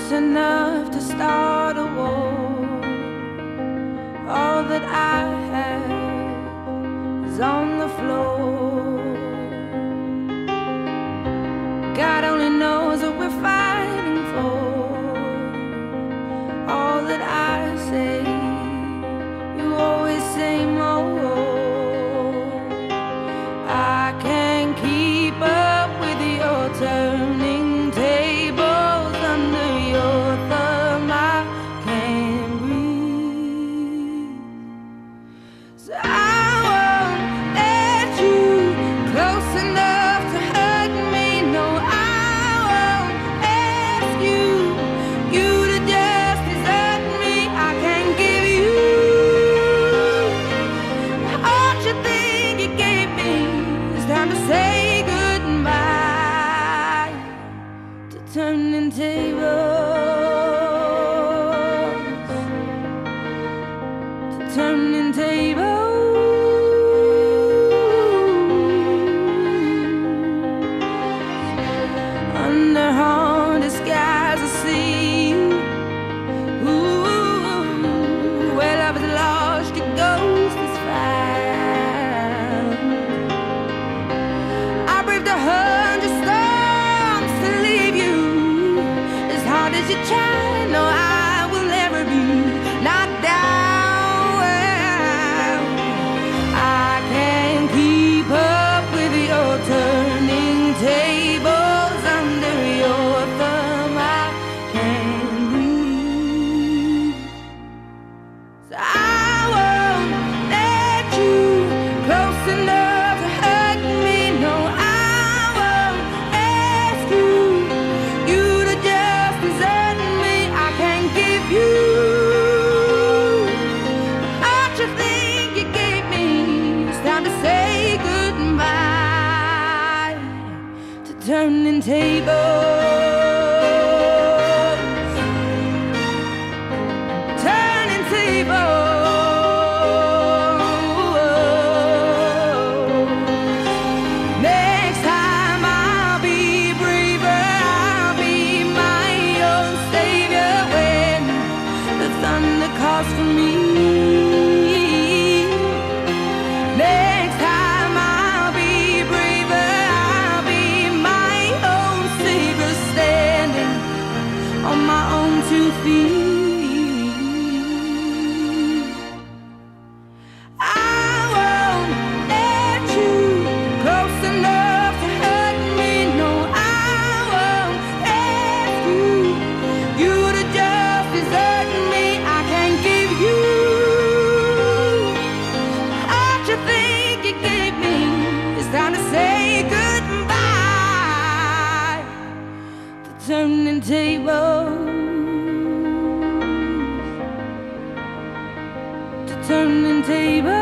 close enough to start a war. All that I have is on the floor. God only knows what we're fighting for. All that I say, you always say more. I can't keep up with your turning tables under your thumb. I can't breathe, so I won't let you close enough to hurt me. No, I won't ask you to just desert me. I can't give you all you think you gave me. It's time to say goodbye to turning tables, to turning tables. Under haunted skies I see you. Ooh, where love is lost, your ghost is found. I braved 100 storms to leave you. As hard as you try, no, I will never be knocked down. I can't keep up with your turning tables under your thumb. I can't breathe, so I won't let you close enough to hurt me. No, I won't ask you to just desert me. I can't give you all you think you gave me. It's time to say goodbye to turning tables, turning tables. Next time I'll be braver, I'll be my own savior when the thunder calls for me. Next time I'll be braver, I'll be my own savior, standing on my own 2 feet. I won't let you close enough to hurt me. No, I won't ask you to just desert me. I can't give you all you think you gave me. It's time to say goodbye to turning tables, to turning tables.